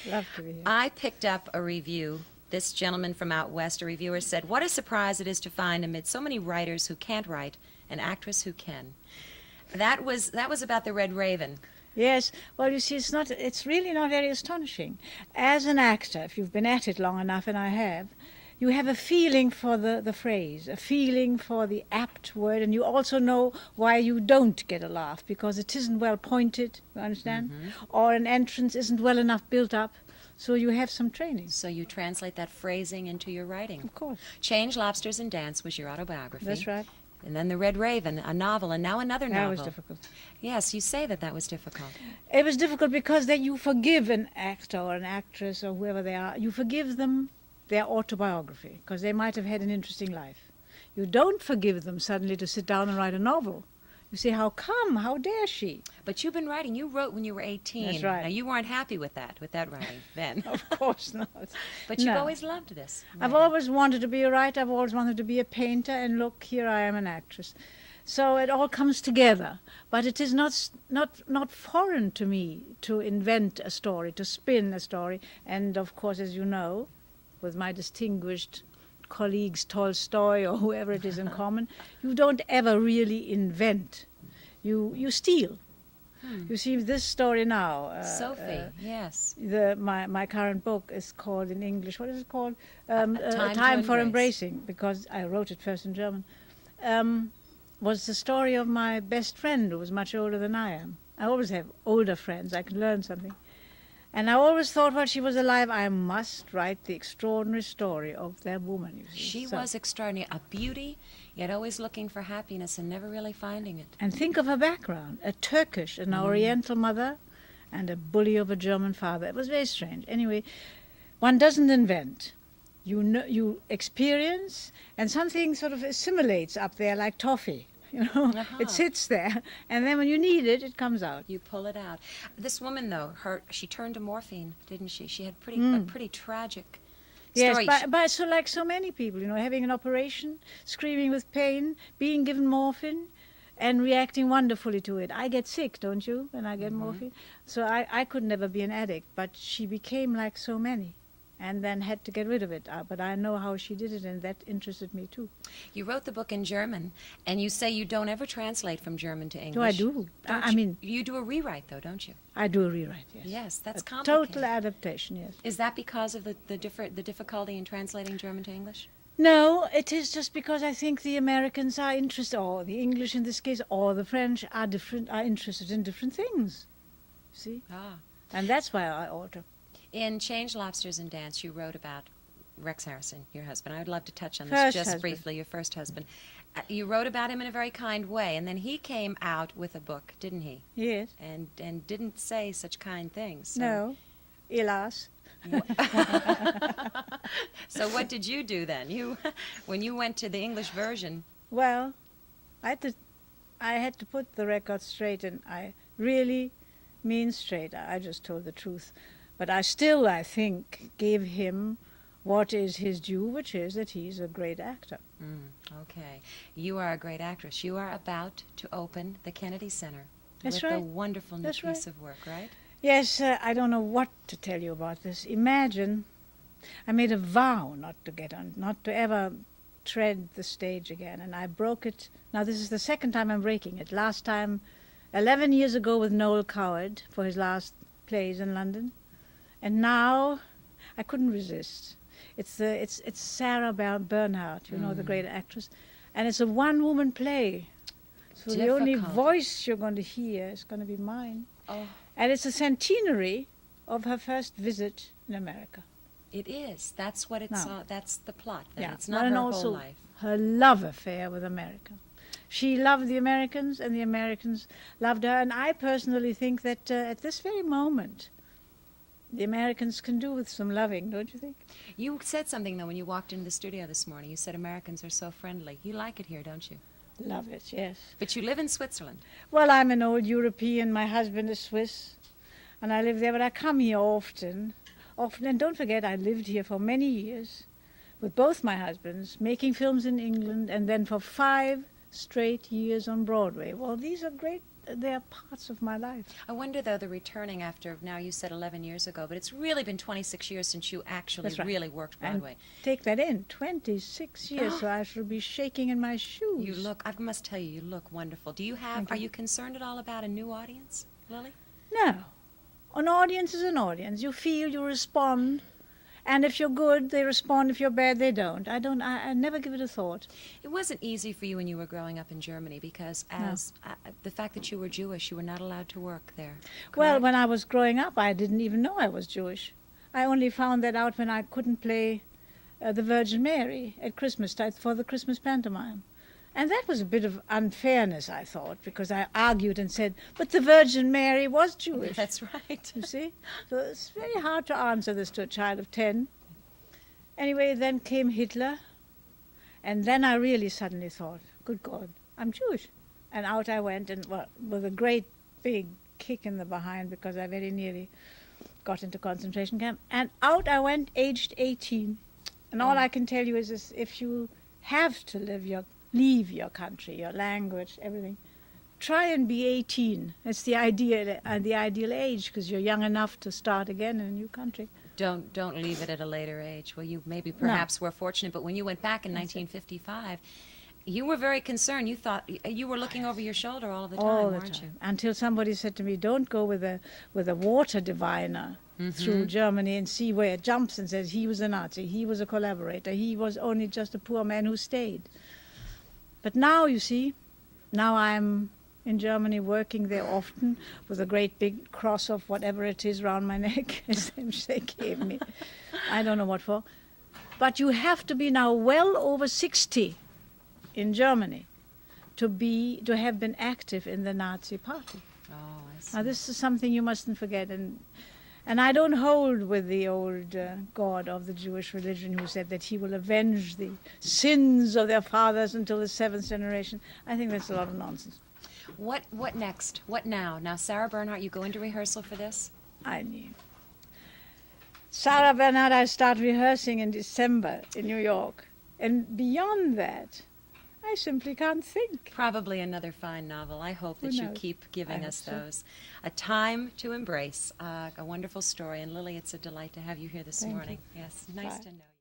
Love to be here. I picked up a review. This gentleman from out west, a reviewer, said, "What a surprise it is to find amid so many writers who can't write, an actress who can." That was about the Red Raven. Yes, well, you see, it's really not very astonishing. As an actor, if you've been at it long enough, and I have, you have a feeling for the phrase, a feeling for the apt word, and you also know why you don't get a laugh, because it isn't well pointed, you understand? Or an entrance isn't well enough built up, so you have some training. So you translate that phrasing into your writing. Of course. Change, Lobsters, and Dance was your autobiography. That's right. And then The Red Raven, a novel, and now another novel. That was difficult. Yes, you say that was difficult. It was difficult because then you forgive an actor or an actress or whoever they are. You forgive them their autobiography because they might have had an interesting life. You don't forgive them suddenly to sit down and write a novel. You say, how come? How dare she? But you've been writing. You wrote when you were 18. That's right. Now, you weren't happy with that writing then. Of course not. But you've No. always loved this. I've always wanted to be a writer. I've always wanted to be a painter. And look, here I am an actress. So it all comes together. But it is not foreign to me to invent a story, to spin a story. And, of course, as you know, with my distinguished colleagues Tolstoy or whoever it is in common, you don't ever really invent. You steal. You see, this story now... Sophie, yes. My current book is called in English, what is it called? Time for to Embracing, because I wrote it first in German. Was the story of my best friend who was much older than I am. I always have older friends, I can learn something. And I always thought while she was alive, I must write the extraordinary story of that woman, you see. She was extraordinary, a beauty, yet always looking for happiness and never really finding it. And think of her background, a Turkish, an Oriental mother, and a bully of a German father. It was very strange. Anyway, one doesn't invent. You experience, and something sort of assimilates up there like toffee. You know, it sits there, and then when you need it, it comes out. You pull it out. This woman, though, she turned to morphine, didn't she? She had a pretty tragic story. Yes, but so like so many people, you know, having an operation, screaming with pain, being given morphine, and reacting wonderfully to it. I get sick, don't you, when I get morphine? So I could never be an addict, but she became like so many. And then had to get rid of it. But I know how she did it, and that interested me too. You wrote the book in German, and you say you don't ever translate from German to English. No, I do. I mean... You do a rewrite, though, don't you? I do a rewrite, yes. Yes, that's a complicated. Total adaptation, yes. Is that because of the difficulty in translating German to English? No, it is just because I think the Americans are interested, or the English in this case, or the French are interested in different things. See? Ah. And that's why I alter. In Change, Lobsters, and Dance, you wrote about Rex Harrison, your husband. I would love to touch on this briefly, your first husband. You wrote about him in a very kind way, and then he came out with a book, didn't he? Yes. And didn't say such kind things. So. No, hélas. So what did you do then? When you went to the English version? Well, I had to put the record straight, and I really mean straight. I just told the truth. But I think, gave him what is his due, which is that he's a great actor. Okay. You are a great actress. You are about to open the Kennedy Center That's with right. a wonderful new That's piece right. of work, right? Yes, I don't know what to tell you about this. Imagine, I made a vow not to ever tread the stage again, and I broke it. Now, this is the second time I'm breaking it. Last time, 11 years ago with Noel Coward for his last plays in London. And now, I couldn't resist. It's Sarah Bernhardt, you know, the great actress, and it's a one-woman play. So the only voice you're going to hear is going to be mine. Oh. And it's a centenary of her first visit in America. It is. That's what it's. That's the plot. Then. Yeah. It's not her whole life. Her love affair with America. She loved the Americans, and the Americans loved her. And I personally think that at this very moment, the Americans can do with some loving, don't you think? You said something, though, when you walked into the studio this morning. You said Americans are so friendly. You like it here, don't you? Love it, yes. But you live in Switzerland. Well, I'm an old European. My husband is Swiss, and I live there, but I come here often. And don't forget, I lived here for many years with both my husbands, making films in England, and then for 5 straight years on Broadway. Well, these are great they're parts of my life. I wonder, though, the returning after, now you said 11 years ago, but it's really been 26 years since you actually That's right. really worked Broadway. And take that in, 26 years, so I shall be shaking in my shoes. You look, I must tell you, you look wonderful. Do you have, are you concerned at all about a new audience, Lilli? No. An audience is an audience. You feel, you respond. And if you're good, they respond. If you're bad, they don't. I never give it a thought. It wasn't easy for you when you were growing up in Germany because the fact that you were Jewish, you were not allowed to work there. Correct? Well, when I was growing up, I didn't even know I was Jewish. I only found that out when I couldn't play the Virgin Mary at Christmas time for the Christmas pantomime. And that was a bit of unfairness, I thought, because I argued and said, but the Virgin Mary was Jewish. That's right. You see? So it's very hard to answer this to a child of 10. Anyway, then came Hitler, and then I really suddenly thought, good God, I'm Jewish. And out I went, and well, with a great big kick in the behind, because I very nearly got into concentration camp. And out I went, aged 18. And all I can tell you is this, if you have to leave your country, your language, everything, try and be 18. It's the ideal age, because you're young enough to start again in a new country. Don't leave it at a later age. Well, you maybe perhaps were fortunate, but when you went back in 1955, you were very concerned. You thought you were looking over your shoulder all of the time, weren't you? Until somebody said to me, "Don't go with a water diviner through Germany and see where it jumps and says he was a Nazi, he was a collaborator, he was only just a poor man who stayed." But now, you see, now I'm in Germany working there often with a great big cross of whatever it is round my neck, as they gave me. I don't know what for. But you have to be now well over 60 in Germany to have been active in the Nazi party. Oh, I see. Now this is something you mustn't forget. And I don't hold with the old God of the Jewish religion who said that he will avenge the sins of their fathers until the 7th generation. I think that's a lot of nonsense. What next? What now? Now, Sarah Bernhardt, you go into rehearsal for this? I knew. Sarah Bernhardt, I start rehearsing in December in New York. And beyond that, I simply can't think. Probably another fine novel. I hope that you keep giving us those. A Time to Embrace, a wonderful story. And Lilli, it's a delight to have you here this morning. Yes, nice to know you.